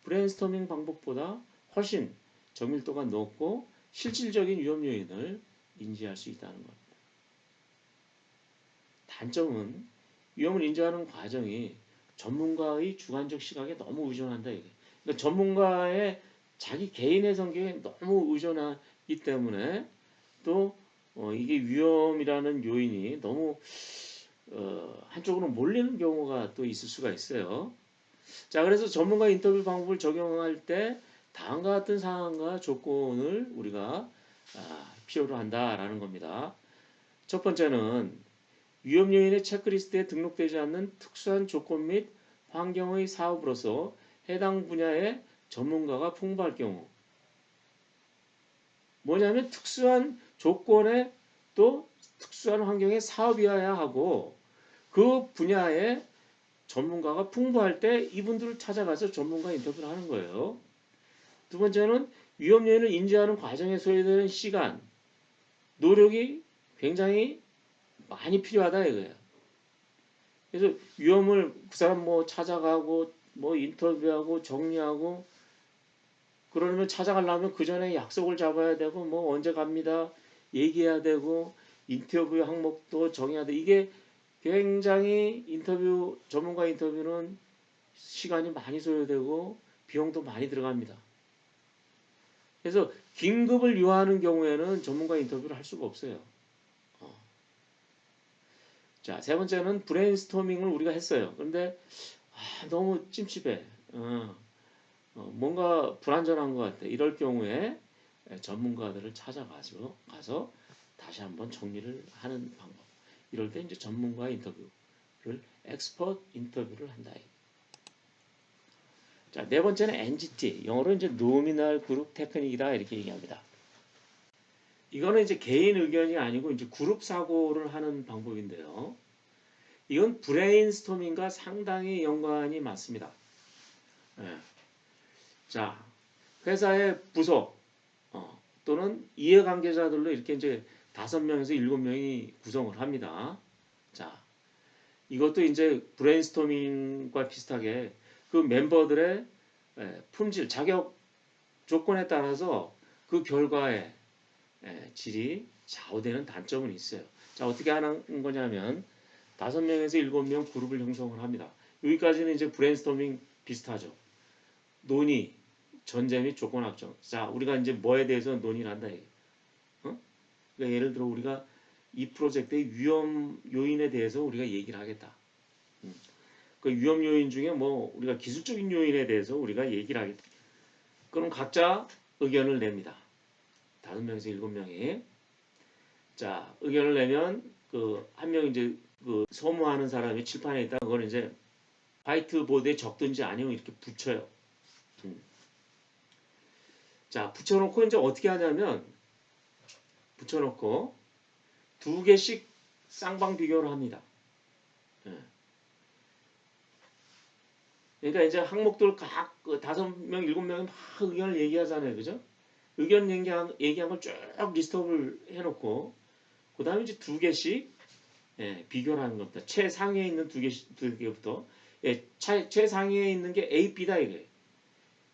브레인스토밍 방법보다 훨씬 정밀도가 높고 실질적인 위험 요인을 인지할 수 있다는 겁니다. 단점은 위험을 인지하는 과정이 전문가의 주관적 시각에 너무 의존한다. 이게. 그러니까 전문가의 자기 개인의 성격에 너무 의존하기 때문에 또 이게 위험이라는 요인이 너무 한쪽으로 몰리는 경우가 또 있을 수가 있어요. 자, 그래서 전문가 인터뷰 방법을 적용할 때 다음과 같은 상황과 조건을 우리가 필요로 한다라는 겁니다. 첫 번째는 위험 요인의 체크리스트에 등록되지 않는 특수한 조건 및 환경의 사업으로서 해당 분야의 전문가가 풍부할 경우. 뭐냐면 특수한 조건에 또 특수한 환경의 사업이어야 하고 그 분야의 전문가가 풍부할 때 이분들을 찾아가서 전문가 인터뷰를 하는 거예요. 두 번째는 위험 요인을 인지하는 과정에 소요되는 시간, 노력이 굉장히 많이 필요하다 이거예요. 그래서 위험을 그 사람 뭐 찾아가고 뭐 인터뷰하고 정리하고 그러면 찾아가려면 그 전에 약속을 잡아야 되고 뭐 언제 갑니다 얘기해야 되고 인터뷰 항목도 정해야 돼. 이게 굉장히 인터뷰 전문가 인터뷰는 시간이 많이 소요되고 비용도 많이 들어갑니다. 그래서 긴급을 요하는 경우에는 전문가 인터뷰를 할 수가 없어요. 자, 세 번째는 브레인스토밍을 우리가 했어요. 그런데 너무 찜찜해. 뭔가 불안전한 것 같아. 이럴 경우에 전문가들을 가서 다시 한번 정리를 하는 방법. 이럴 때 이제 전문가 인터뷰를 엑스퍼트 인터뷰를 한다. 자, 네 번째는 NGT, 영어로 이제 노미널 그룹 테크닉이다 이렇게 얘기합니다. 이거는 이제 개인 의견이 아니고 이제 그룹 사고를 하는 방법인데요. 이건 브레인스토밍과 상당히 연관이 많습니다. 네. 자, 회사의 부서 또는 이해관계자들로 이렇게 이제 5명에서 7명이 구성을 합니다. 자, 이것도 이제 브레인스토밍과 비슷하게 그 멤버들의 품질, 자격 조건에 따라서 그 결과의 질이 좌우되는 단점은 있어요. 자, 어떻게 하는 거냐면 5명에서 7명 그룹을 형성을 합니다. 여기까지는 이제 브레인스토밍 비슷하죠. 논의, 전제 및 조건 확정. 자, 우리가 이제 뭐에 대해서 논의를 한다. 그러니까 예를 들어 우리가 이 프로젝트의 위험 요인에 대해서 우리가 얘기를 하겠다. 그 위험 요인 중에 뭐 우리가 기술적인 요인에 대해서 우리가 얘기를 하겠다. 그럼 각자 의견을 냅니다. 5명에서 7명이. 자, 의견을 내면 그 한 명 이제 그 소무하는 사람이 칠판에 있다. 그걸 이제 화이트보드에 적든지 아니면 이렇게 붙여요. 자, 붙여놓고 이제 어떻게 하냐면 붙여놓고 2개씩 쌍방 비교를 합니다. 그러니까 이제 항목들 각 5명, 7명이 막 의견을 얘기하잖아요. 그죠? 의견 얘기한 걸 쭉 리스트업을 해놓고 그 다음에 이제 두 개씩 비교를 하는 겁니다. 최상위에 있는 두 개부터 최상위에 있는 게 A, B다 이거예요.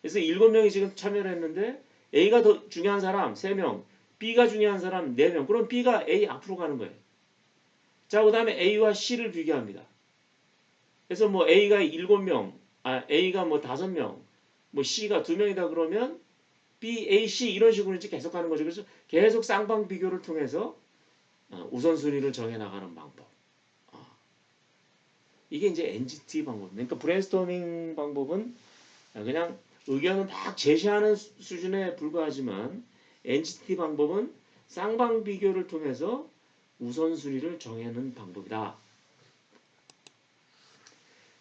그래서 7명이 지금 참여를 했는데 A가 더 중요한 사람 3명, B가 중요한 사람 4명. 그럼 B가 A 앞으로 가는 거예요. 자, 그 다음에 A와 C를 비교합니다. 그래서 뭐 A가 7명, A가 뭐 5명, 뭐 C가 2명이다 그러면 B, A, C 이런 식으로 이제 계속 가는 거죠. 그래서 계속 쌍방 비교를 통해서 우선순위를 정해 나가는 방법. 이게 이제 NGT 방법입니다. 그러니까 브레인스토밍 방법은 그냥 의견을 막 제시하는 수준에 불과하지만 NGT 방법은 쌍방 비교를 통해서 우선순위를 정하는 방법이다.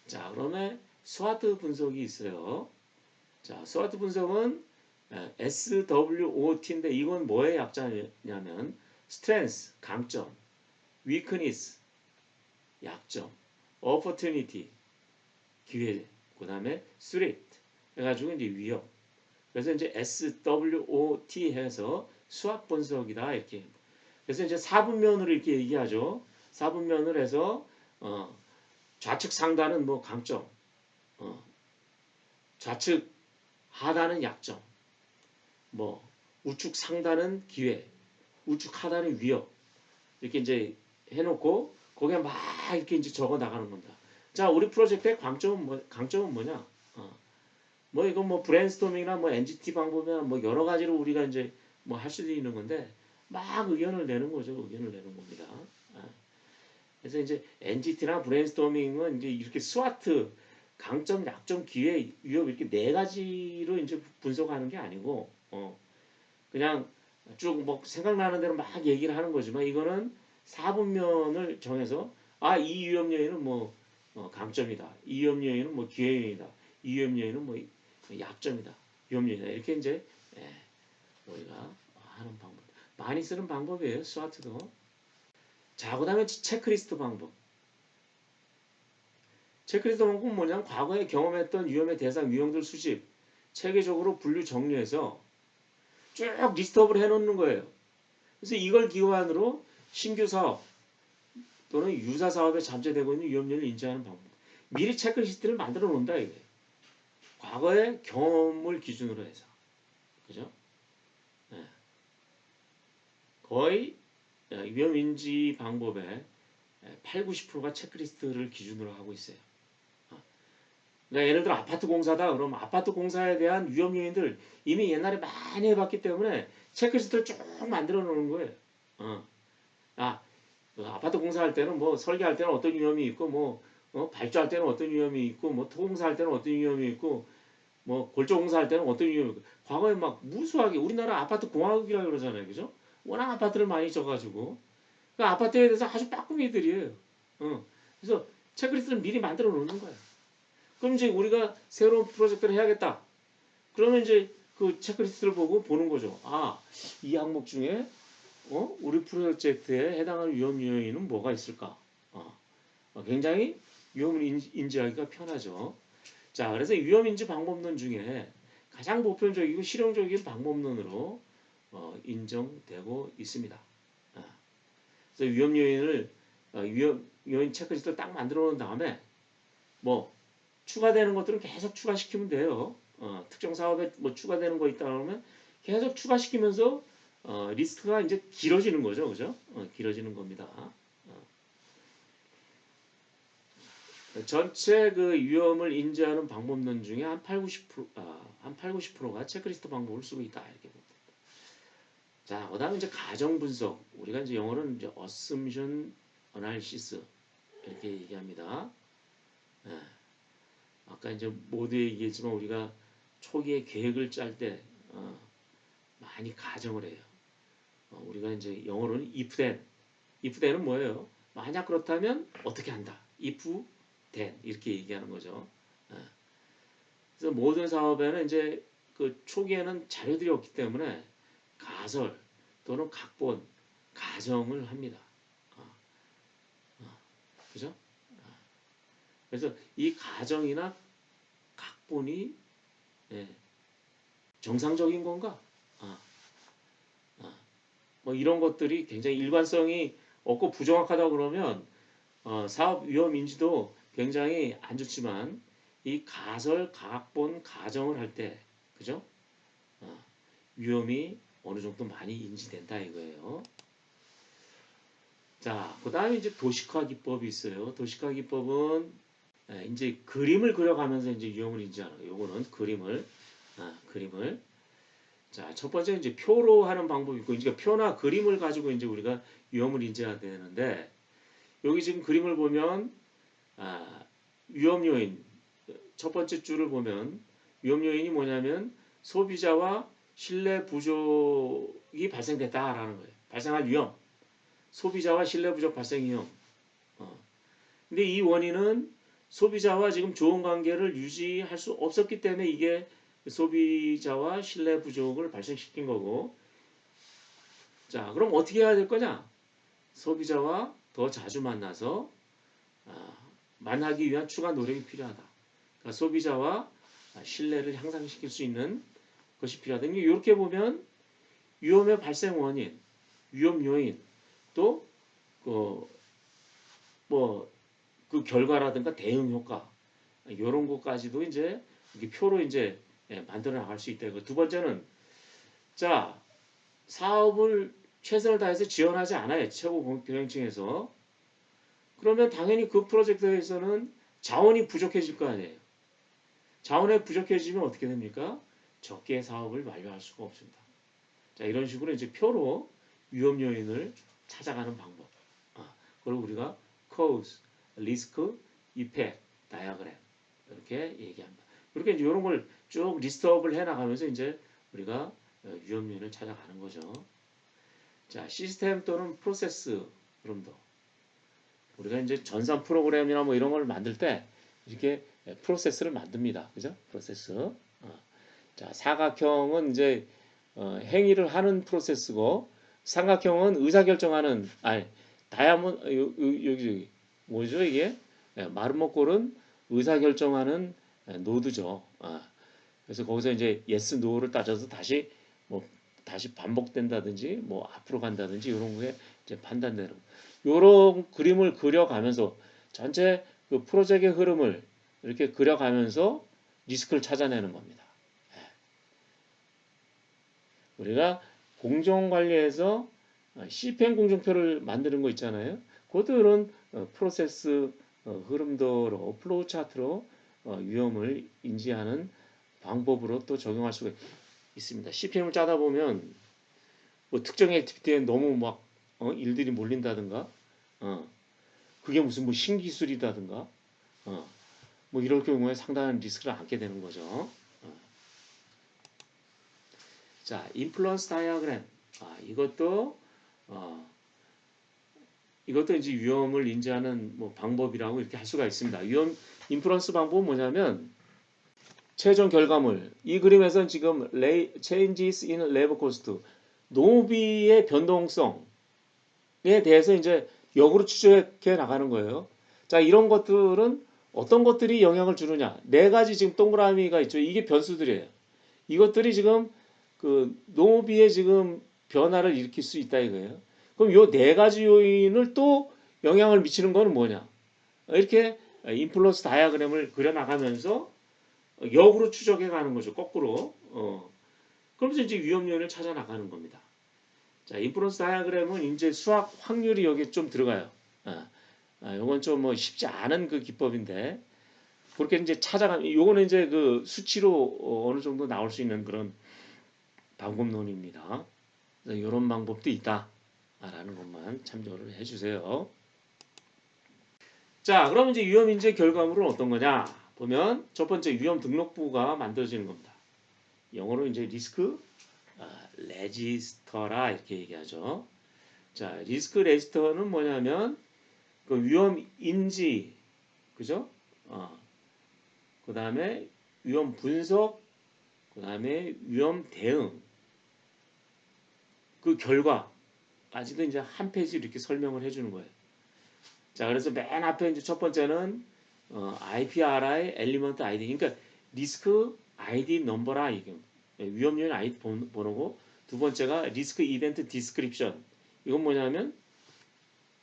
자, 그러면 스와트 분석이 있어요. 자, 스와트 분석은 SWOT인데 이건 뭐의 약자냐면 strength, 강점, weakness, 약점, opportunity, 기회, 그 다음에 threat 해가지고 이제 위협. 그래서 이제 SWOT 해서 수학 분석이다 이렇게. 그래서 이제 사분면으로 이렇게 얘기하죠. 사분면을 해서 좌측 상단은 뭐 강점, 좌측 하단은 약점, 뭐 우측 상단은 기회, 우측 하단은 위협 이렇게 이제 해놓고 거기에 막 이렇게 이제 적어 나가는 겁니다. 자, 우리 프로젝트의 강점은 뭐냐? 뭐 이건 뭐 브레인스토밍이나 뭐 NGT 방법이나 뭐 여러 가지로 우리가 이제 뭐 할 수도 있는 건데 막 의견을 내는 거죠. 의견을 내는 겁니다. 그래서 이제 NGT나 브레인스토밍은 이제 이렇게 스와트 강점, 약점, 기회, 위협 이렇게 네 가지로 이제 분석하는 게 아니고 그냥 쭉 뭐 생각나는 대로 막 얘기를 하는 거지만 이거는 사분면을 정해서 이 위협 요인은 뭐 강점이다. 이 위협 요인은 뭐 기회 요인이다. 이 위협 요인은 뭐 약점이다. 위협 요인이다. 이렇게 이제 우리가 하는 방법. 많이 쓰는 방법이에요. 스와트도. 자, 그 다음에 체크리스트 방법. 체크리스트 방법은 뭐냐면 과거에 경험했던 위험의 대상 유형들 수집, 체계적으로 분류 정리해서 쭉 리스트업을 해놓는 거예요. 그래서 이걸 기반으로 신규 사업 또는 유사 사업에 잠재되고 있는 위험률을 인지하는 방법. 미리 체크리스트를 만들어 놓는다 이거예요. 과거의 경험을 기준으로 해서. 그죠? 네. 거의 위험 인지 방법의 8, 90%가 체크리스트를 기준으로 하고 있어요. 그러니까 예를 들어 아파트 공사다 그러면 아파트 공사에 대한 위험 요인들 이미 옛날에 많이 해봤기 때문에 체크리스트를 쭉 만들어 놓는 거예요. 그 아파트 공사할 때는 뭐 설계할 때는 어떤 위험이 있고 뭐 발주할 때는 어떤 위험이 있고 뭐 토공사할 때는 어떤 위험이 있고 뭐 골조 공사할 때는 어떤 위험이 있고 과거에 막 무수하게 우리나라 아파트 공화국이라고 그러잖아요. 그죠? 워낙 아파트를 많이 져가지고 그 아파트에 대해서 아주 빠꾸미들이에요. 그래서 체크리스트를 미리 만들어 놓는 거예요. 그럼 이제 우리가 새로운 프로젝트를 해야겠다. 그러면 이제 그 체크리스트를 보고 보는 거죠. 이 항목 중에 우리 프로젝트에 해당하는 위험 요인은 뭐가 있을까? 굉장히 위험을 인지하기가 편하죠. 자, 그래서 위험 인지 방법론 중에 가장 보편적이고 실용적인 방법론으로 인정되고 있습니다. 그래서 위험 요인을 위험 요인 체크리스트를 딱 만들어 놓은 다음에 뭐 추가되는 것들은 계속 추가시키면 돼요. 특정 사업에 뭐 추가되는 거 있다 그러면 계속 추가시키면서 리스트가 이제 길어지는 거죠, 그죠? 길어지는 겁니다. 전체 그 위험을 인지하는 방법론 중에 한 8, 90%가 체크리스트 방법을 쓰고 있다 이렇게 봅니다. 자, 그다음에 이제 가정 분석. 우리가 이제 영어로는 이제 assumption analysis 이렇게 얘기합니다. 아까 이제 모두 얘기했지만 우리가 초기에 계획을 짤 때 많이 가정을 해요. 우리가 이제 영어로는 if then. if then은 뭐예요? 만약 그렇다면 어떻게 한다. if then 이렇게 얘기하는 거죠. 그래서 모든 사업에는 이제 그 초기에는 자료들이 없기 때문에 가설 또는 각본, 가정을 합니다. 그죠? 그래서 이 가정이나 각본이 정상적인 건가? 뭐 이런 것들이 굉장히 일관성이 없고 부정확하다 그러면 사업 위험 인지도 굉장히 안 좋지만 이 가설, 가학본, 가정을 할 때 그죠? 어, 위험이 어느 정도 많이 인지된다 이거예요. 자, 그 다음에 이제 도식화 기법이 있어요. 도식화 기법은 이제 그림을 그려가면서 이제 위험을 인지하는 거예요. 요거는 그림을. 자, 첫 번째 이제 표로 하는 방법이 있고, 이제 표나 그림을 가지고 이제 우리가 위험을 인지해야 되는데, 여기 지금 그림을 보면, 위험 요인, 첫 번째 줄을 보면, 위험 요인이 뭐냐면, 소비자와 신뢰 부족이 발생됐다라는 거예요. 발생할 위험. 소비자와 신뢰 부족 발생 위험. 근데 이 원인은 소비자와 지금 좋은 관계를 유지할 수 없었기 때문에 이게 소비자와 신뢰 부족을 발생시킨 거고, 자, 그럼 어떻게 해야 될 거냐? 소비자와 더 자주 만나서 만나기 위한 추가 노력이 필요하다. 그러니까 소비자와 신뢰를 향상시킬 수 있는 것이 필요하다. 이렇게 보면 위험의 발생 원인, 위험 요인, 또 그 결과라든가 대응 효과 이런 것까지도 이제 이렇게 표로 이제 만들어 나갈 수 있다. 두 번째는 자 사업을 최선을 다해서 지원하지 않아요. 최고 경영층에서. 그러면 당연히 그 프로젝트에서는 자원이 부족해질 거 아니에요. 자원이 부족해지면 어떻게 됩니까? 적게 사업을 완료할 수가 없습니다. 자 이런 식으로 이제 표로 위험 요인을 찾아가는 방법. 그걸 우리가 cause, risk, effect, diagram 이렇게 얘기합니다. 그렇게 이제 이런 걸 쭉 리스트업을 해 나가면서 이제 우리가 위험 요인을 찾아가는 거죠. 자, 시스템 또는 프로세스 흐름도 우리가 이제 전산 프로그램이나 뭐 이런 걸 만들 때 이렇게 프로세스를 만듭니다. 그죠? 프로세스. 자, 사각형은 이제 행위를 하는 프로세스고 삼각형은 의사결정하는 여기 뭐죠 이게? 마름모꼴은 의사결정하는 노드죠. 그래서 거기서 이제 yes, no를 따져서 다시 다시 반복된다든지 앞으로 간다든지 이런 게 이제 판단되는 이런 그림을 그려가면서 전체 그 프로젝트의 흐름을 이렇게 그려가면서 리스크를 찾아내는 겁니다. 우리가 공정관리에서 CPM 공정표를 만드는 거 있잖아요. 그것들은 프로세스 흐름도로 플로우 차트로 위험을 인지하는 방법으로 또 적용할 수가 있습니다. CPM을 짜다 보면 특정 액티비티에 너무 막 일들이 몰린다든가 그게 무슨 신기술이다든가 이럴 경우에 상당한 리스크를 안게 되는 거죠. 자, 인플루언스 다이어그램. 이것도 이제 위험을 인지하는 방법이라고 이렇게 할 수가 있습니다. 위험 인플루언스 방법은 뭐냐면 최종 결과물. 이 그림에서는 지금 changes in labor cost, 노비의 변동성에 대해서 이제 역으로 추적해 나가는 거예요. 자, 이런 것들은 어떤 것들이 영향을 주느냐? 네 가지 지금 동그라미가 있죠. 이게 변수들이에요. 이것들이 지금 그 노비의 지금 변화를 일으킬 수 있다 이거예요. 그럼 요 네 가지 요인을 또 영향을 미치는 거는 뭐냐? 이렇게 인플루언스 다이어그램을 그려 나가면서 역으로 추적해 가는 거죠. 거꾸로. 그러면서 이제 위험 요인을 찾아 나가는 겁니다. 자, 인플루언스 다이어그램은 이제 수학 확률이 여기에 좀 들어가요. 요건 좀 쉽지 않은 그 기법인데 그렇게 이제 찾아가면 요거는 이제 그 수치로 어느 정도 나올 수 있는 그런 방법론입니다. 이런 방법도 있다라는 것만 참조를 해주세요. 자, 그럼 이제 위험 인지 결과물은 어떤 거냐? 보면 첫 번째 위험 등록부가 만들어지는 겁니다. 영어로 이제 리스크 레지스터라 이렇게 얘기하죠. 자, 리스크 레지스터는 뭐냐면 그 위험 인지, 그죠? 그 다음에 위험 분석, 그 다음에 위험 대응, 그 결과까지도 이제 한 페이지 이렇게 설명을 해주는 거예요. 자, 그래서 맨 앞에 이제 첫 번째는 IPRI, 엘리먼트 아이디, 그러니까 리스크 아이디 넘버라 이게 위험 요인 아이디 번호고 두 번째가 리스크 이벤트 디스크립션. 이건 뭐냐면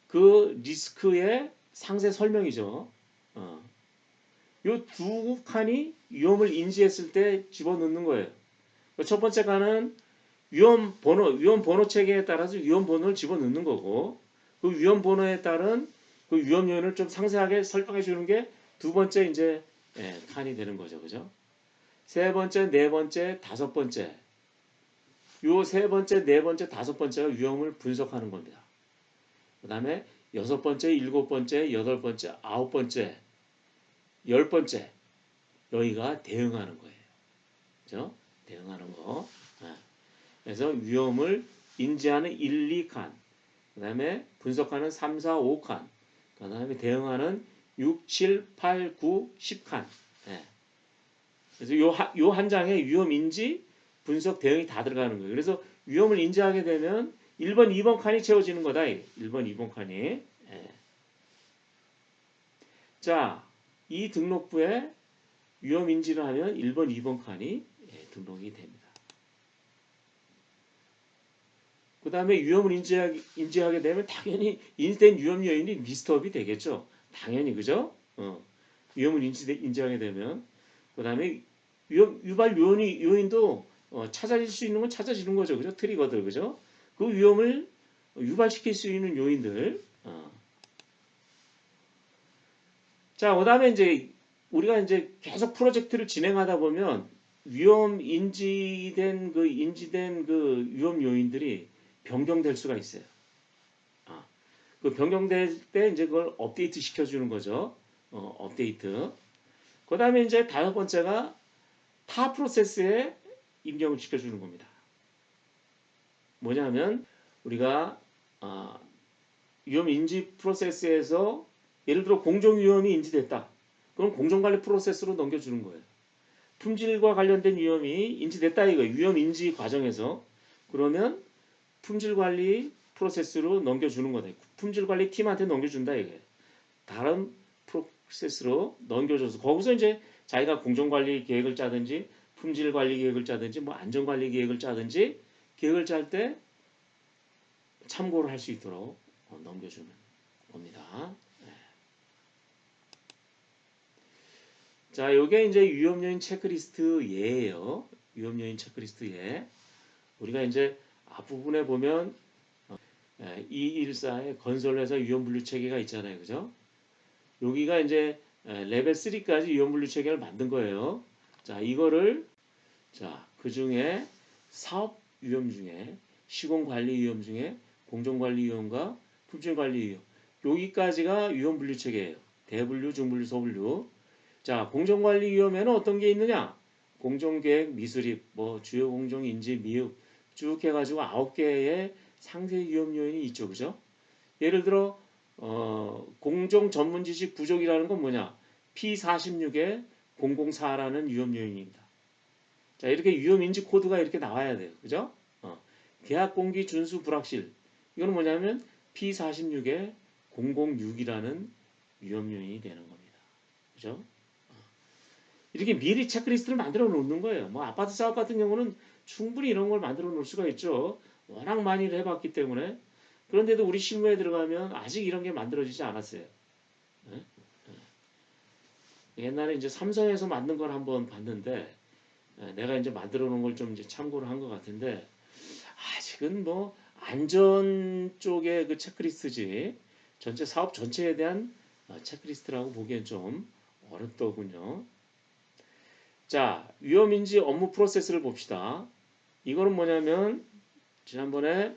그 리스크의 상세 설명이죠. 요 두 칸이 위험을 인지했을 때 집어넣는 거예요. 첫 번째 칸은 위험 번호 체계에 따라서 위험 번호를 집어넣는 거고, 그 위험 번호에 따른 그 위험 요인을 좀 상세하게 설명해 주는 게 두 번째 이제 칸이 되는 거죠. 그죠? 세 번째, 네 번째, 다섯 번째. 요 세 번째, 네 번째, 다섯 번째가 위험을 분석하는 겁니다. 그 다음에 여섯 번째, 일곱 번째, 여덟 번째, 아홉 번째, 열 번째. 여기가 대응하는 거예요. 그죠? 대응하는 거. 그래서 위험을 인지하는 1, 2칸. 그 다음에 분석하는 3, 4, 5칸. 그 다음에 대응하는 6, 7, 8, 9, 10칸. 그래서 요 한 장에 위험 인지, 분석, 대응이 다 들어가는 거예요. 그래서 위험을 인지하게 되면 1번, 2번 칸이 채워지는 거다. 1번, 2번 칸이. 자, 이 등록부에 위험 인지를 하면 1번, 2번 칸이 등록이 됩니다. 그 다음에 위험을 인지하게 되면 당연히 인지된 위험 요인이 리스트업이 되겠죠. 당연히 그죠? 위험을 인지하게 되면 그 다음에 유발 요인도 찾아질 수 있는 건 찾아지는 거죠. 그죠? 트리거들 그죠? 그 위험을 유발시킬 수 있는 요인들. 자, 그다음에 이제 우리가 이제 계속 프로젝트를 진행하다 보면 인지된 그 위험 요인들이 변경될 수가 있어요. 그 변경될 때 이제 그걸 업데이트 시켜주는 거죠. 업데이트. 그다음에 이제 다섯 번째가 타 프로세스에 입력을 시켜주는 겁니다. 뭐냐면 우리가 위험 인지 프로세스에서 예를 들어 공정 위험이 인지됐다. 그럼 공정관리 프로세스로 넘겨주는 거예요. 품질과 관련된 위험이 인지됐다 이거예요. 위험 인지 과정에서. 그러면 품질관리 프로세스로 넘겨주는 거다. 품질관리 팀한테 넘겨준다 이거예요. 다른 프로세스로 넘겨줘서 거기서 이제 자기가 공정관리 계획을 짜든지 품질관리 계획을 짜든지 뭐 안전관리 계획을 짜든지 계획을 짤 때 참고를 할 수 있도록 넘겨주는 겁니다. 자, 요게 이제 위험요인 체크리스트 예예요. 위험요인 체크리스트 예. 우리가 이제 앞부분에 보면 214의 건설회사 위험분류 체계가 있잖아요. 그죠? 여기가 이제 레벨 3까지 위험분류 체계를 만든 거예요. 자, 이거를 그 중에 사업 위험 중에 시공관리 위험 중에 공정관리 위험과 품질관리 위험 여기까지가 위험분류 체계예요. 대분류, 중분류, 소분류. 자, 공정관리 위험에는 어떤 게 있느냐? 공정계획, 미수립, 뭐 주요 공정 인지, 미흡 쭉 해가지고 9개의 상세 위험 요인이 있죠, 그죠? 예를 들어 공정 전문 지식 부족이라는 건 뭐냐? P46에 004라는 위험 요인입니다. 자, 이렇게 위험 인지 코드가 이렇게 나와야 돼요, 그죠? 계약 공기 준수 불확실 이거는 뭐냐면 P46에 006이라는 위험 요인이 되는 겁니다, 그죠? 이렇게 미리 체크리스트를 만들어 놓는 거예요. 뭐 아파트 사업 같은 경우는 충분히 이런 걸 만들어 놓을 수가 있죠. 워낙 많이 해봤기 때문에. 그런데도 우리 실무에 들어가면 아직 이런 게 만들어지지 않았어요. 네? 옛날에 이제 삼성에서 만든 걸 한번 봤는데 내가 이제 만들어 놓은 걸 좀 이제 참고를 한 것 같은데 아직은 뭐 안전 쪽의 그 체크리스트지 전체 사업 전체에 대한 체크리스트라고 보기엔 좀 어렵더군요. 자, 위험인지 업무 프로세스를 봅시다. 이거는 뭐냐면 지난번에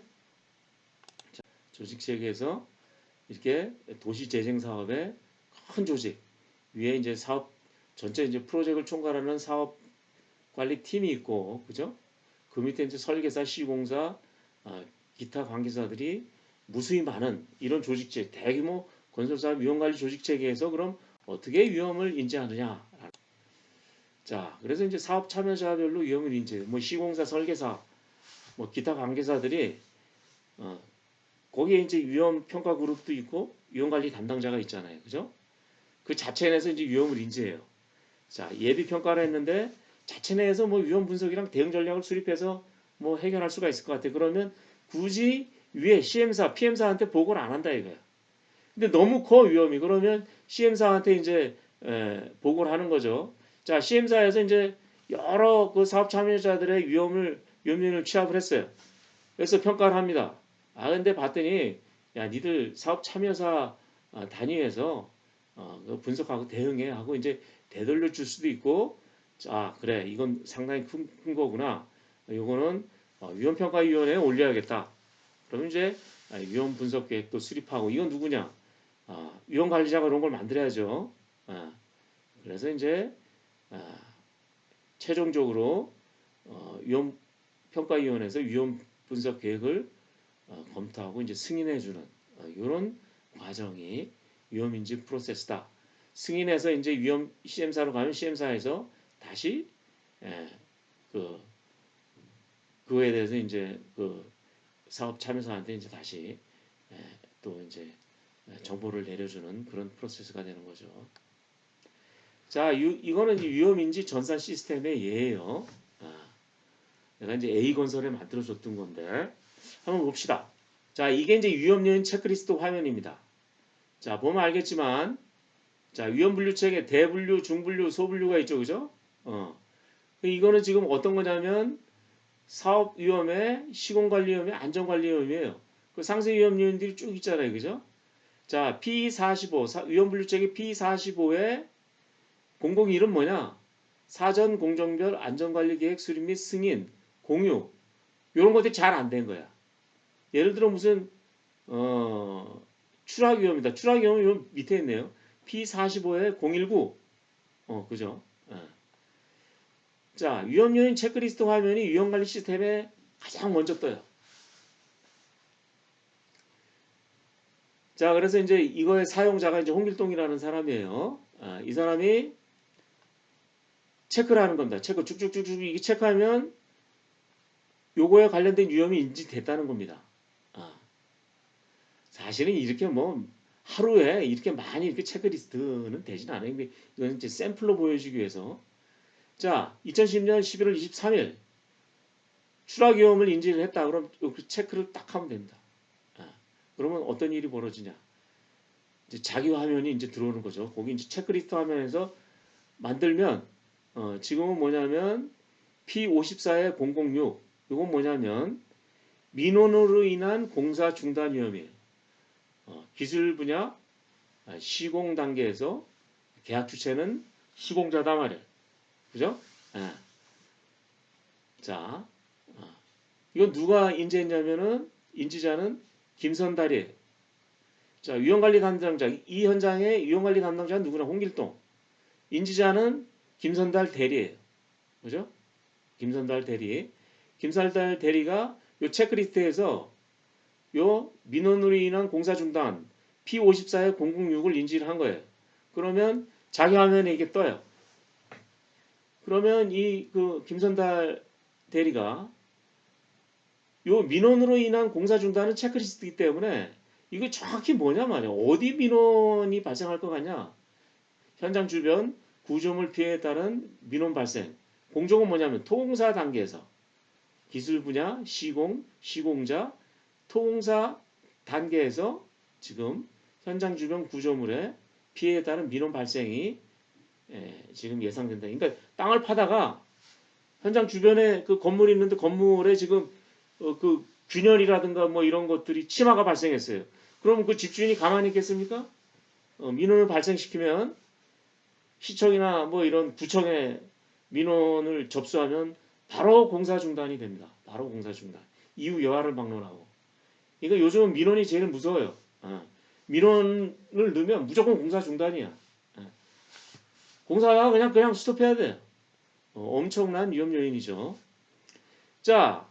조직 체계에서 이렇게 도시 재생 사업의 큰 조직 위에 이제 사업 전체 이제 프로젝트를 총괄하는 사업 관리 팀이 있고 그죠? 그 밑에 이제 설계사, 시공사, 기타 관계자들이 무수히 많은 이런 조직체 대규모 건설사업 위험관리 조직 체계에서 그럼 어떻게 위험을 인지하느냐? 자, 그래서 이제 사업 참여자별로 위험을 인지, 뭐 시공사, 설계사, 뭐 기타 관계사들이 거기에 이제 위험 평가 그룹도 있고 위험 관리 담당자가 있잖아요, 그죠? 그 자체 내에서 이제 위험을 인지해요. 자, 예비 평가를 했는데 자체 내에서 뭐 위험 분석이랑 대응 전략을 수립해서 뭐 해결할 수가 있을 것 같아. 그러면 굳이 위에 CM사, PM사한테 보고를 안 한다 이거야. 근데 너무 커 위험이. 그러면 CM사한테 이제 보고를 하는 거죠. 자, CM사에서 이제 여러 그 사업 참여자들의 위험 요인을 취합을 했어요. 그래서 평가를 합니다. 아, 근데 봤더니 야, 니들 사업 참여사 단위에서 그거 분석하고 대응해 하고 이제 되돌려 줄 수도 있고, 자, 그래, 이건 상당히 큰 거구나. 이거는 위험평가위원회에 올려야겠다. 그러면 이제 위험 분석 계획도 수립하고, 이건 누구냐? 위험 관리자가 이런 걸 만들어야죠. 그래서 이제 아, 최종적으로 위험 평가위원회에서 위험 분석 계획을 검토하고 이제 승인해주는 이런 과정이 위험인지 프로세스다. 승인해서 이제 위험 CM사로 가면 CM사에서 다시 예, 그 그거에 대해서 이제 그 사업 참여사한테 이제 다시 또 이제 정보를 내려주는 그런 프로세스가 되는 거죠. 자, 이거는 이제 위험인지 전산 시스템의 예예요. 내가 이제 A건설에 만들어줬던 건데 한번 봅시다. 자, 이게 이제 위험 요인 체크리스트 화면입니다. 자, 보면 알겠지만, 자, 위험 분류책에 대분류, 중분류, 소분류가 있죠, 그죠? 이거는 지금 어떤 거냐면 사업 위험에, 시공관리 위험에, 안전관리 위험이에요. 그 상세 위험 요인들이 쭉 있잖아요, 그죠? 자, P45 위험 분류책의 P45의 공공일은 뭐냐? 사전 공정별 안전관리 계획 수립 및 승인, 공유 이런 것들이 잘 안 된 거야. 예를 들어 무슨 추락 위험이다. 추락 위험이 요 밑에 있네요. P45에 019. 그죠? 자, 위험 요인 체크리스트 화면이 위험 관리 시스템에 가장 먼저 떠요. 자, 그래서 이제 이거의 사용자가 이제 홍길동이라는 사람이에요. 이 사람이 체크를 하는 겁니다. 체크 쭉쭉쭉쭉 이게 체크하면 요거에 관련된 위험이 인지됐다는 겁니다. 사실은 이렇게 뭐 하루에 이렇게 많이 이렇게 체크리스트는 되진 않아요. 근데 이건 이제 샘플로 보여주기 위해서. 자, 2010년 11월 23일 추락 위험을 인지를 했다. 그럼 그 체크를 딱 하면 됩니다. 그러면 어떤 일이 벌어지냐? 이제 자기 화면이 이제 들어오는 거죠. 거기 이제 체크리스트 화면에서 만들면 지금은 뭐냐면 P54의 006 이건 뭐냐면 민원으로 인한 공사 중단 위험이에요. 기술 분야 시공 단계에서 계약 주체는 시공자다 말이에요. 그죠? 자, 이건 누가 인지했냐면은 인지자는 김선달이에요. 자, 위험관리 담당자 이 현장의 위험관리 담당자는 누구나 홍길동. 인지자는 김선달 대리예요. 그죠? 김선달 대리. 김선달 대리가 요 체크리스트에서 요 민원으로 인한 공사 중단 P54의 006을 인지를 한 거예요. 그러면 자기 화면에 이게 떠요. 그러면 이 그 김선달 대리가 요 민원으로 인한 공사 중단은 체크리스트이기 때문에 이거 정확히 뭐냐 말이야. 어디 민원이 발생할 것 같냐. 현장 주변 구조물 피해에 따른 민원 발생. 공정은 뭐냐면 토공사 단계에서 기술 분야, 시공, 시공자, 토공사 단계에서 지금 현장 주변 구조물에 피해에 따른 민원 발생이 지금 예상된다. 그러니까 땅을 파다가 현장 주변에 그 건물이 있는데 건물에 지금 그 균열이라든가 뭐 이런 것들이 침하가 발생했어요. 그럼 그 집주인이 가만히 있겠습니까? 민원을 발생시키면 시청이나 뭐 이런 구청에 민원을 접수하면 바로 공사 중단이 됩니다. 바로 공사 중단. 이후 여하를 막론하고. 그러니까 요즘은 민원이 제일 무서워요. 민원을 넣으면 무조건 공사 중단이야. 공사가 그냥 스톱해야 돼. 엄청난 위험 요인이죠. 자,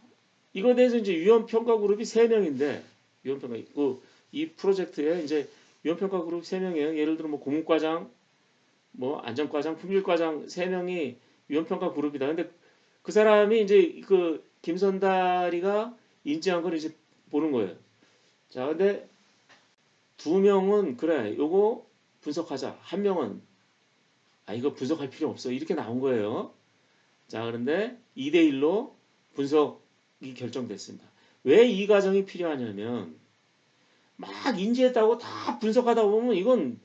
이거에 대해서 이제 위험평가 그룹이 3명인데, 위험평가, 이 프로젝트에 이제 위험평가 그룹 3명이에요. 예를 들어 뭐 고문과장, 뭐 안전과장, 품질과장 3명이 위험평가 그룹이다. 근데 그 사람이 이제 그 김선다리가 인지한 걸 이제 보는 거예요. 자, 근데 2명은 그래, 요거 분석하자. 1명은 이거 분석할 필요 없어. 이렇게 나온 거예요. 자, 그런데 2대1로 분석 결정됐습니다. 왜 이 과정이 필요하냐면 막 인지했다고 다 분석하다 보면 이건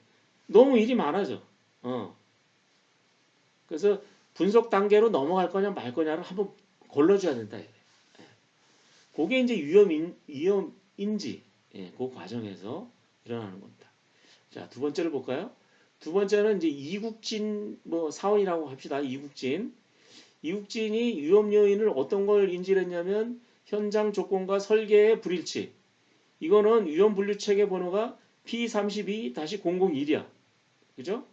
너무 일이 많아져. 그래서 분석 단계로 넘어갈 거냐 말 거냐를 한번 걸러줘야 된다. 그게 이제 위험 인지, 그 과정에서 일어나는 겁니다. 자, 두 번째를 볼까요? 두 번째는 이제 이국진 사원이라고 합시다. 이국진이 위험 요인을 어떤 걸 인지를 했냐면 현장 조건과 설계의 불일치. 이거는 위험 분류 체계 번호가 P32-001이야. 그죠?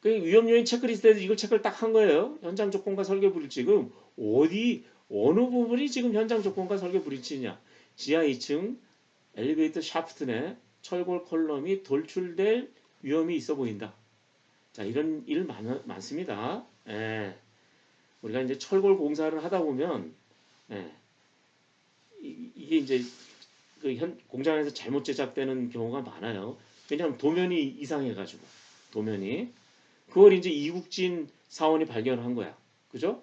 그 위험 요인 체크리스트에서 이걸 체크를 딱 한 거예요. 현장 조건과 설계 불일치. 그럼 어느 부분이 지금 현장 조건과 설계 불일치냐? 지하 2층 엘리베이터 샤프트 내 철골 컬럼이 돌출될 위험이 있어 보인다. 자, 이런 일 많습니다. 예. 우리가 이제 철골 공사를 하다 보면, 예. 이게 이제 공장에서 잘못 제작되는 경우가 많아요. 왜냐하면 도면이 이상해가지고, 도면이. 그걸 이제 이국진 사원이 발견한 거야. 그죠?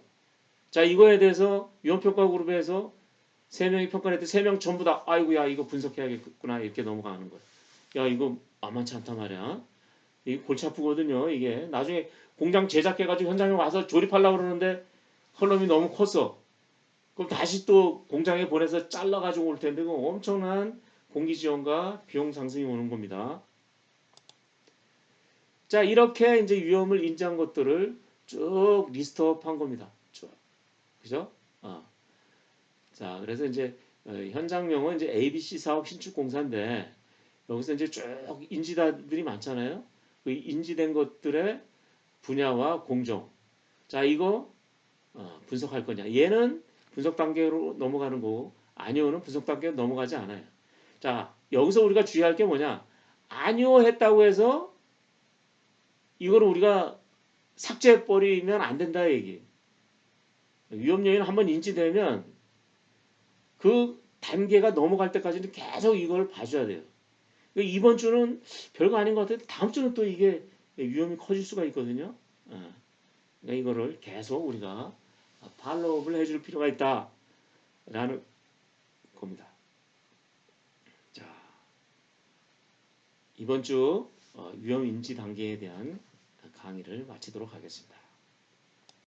자, 이거에 대해서 위험평가 그룹에서 3명이 평가를 했더니 3명 전부 다 아이고야 이거 분석해야겠구나 이렇게 넘어가는 거야. 야, 이거 만만치 않단 말이야. 이게 골치 아프거든요. 이게 나중에 공장 제작해가지고 현장에 와서 조립하려고 그러는데 컬럼이 너무 컸어. 그럼 다시 또 공장에 보내서 잘라가지고 올 텐데 그 엄청난 공기 지원과 비용 상승이 오는 겁니다. 자, 이렇게 이제 위험을 인지한 것들을 쭉 리스트업한 겁니다. 쭉. 그죠? 자, 그래서 이제 현장명은 이제 ABC 사업 신축 공사인데 여기서 이제 쭉 인지다들이 많잖아요. 그 인지된 것들의 분야와 공정. 자, 이거 분석할 거냐. 얘는 분석 단계로 넘어가는 거고 아니오는 분석 단계로 넘어가지 않아요. 자, 여기서 우리가 주의할 게 뭐냐. 아니오 했다고 해서 이거를 우리가 삭제해버리면 안 된다 얘기. 위험 요인 한번 인지되면 그 단계가 넘어갈 때까지는 계속 이걸 봐줘야 돼요. 그러니까 이번 주는 별거 아닌 것 같아요. 다음 주는 또 이게 위험이 커질 수가 있거든요. 그러니까 이거를 계속 우리가 팔로우업을 해줄 필요가 있다라는 겁니다. 자, 이번 주 위험 인지 단계에 대한 강의를 마치도록 하겠습니다.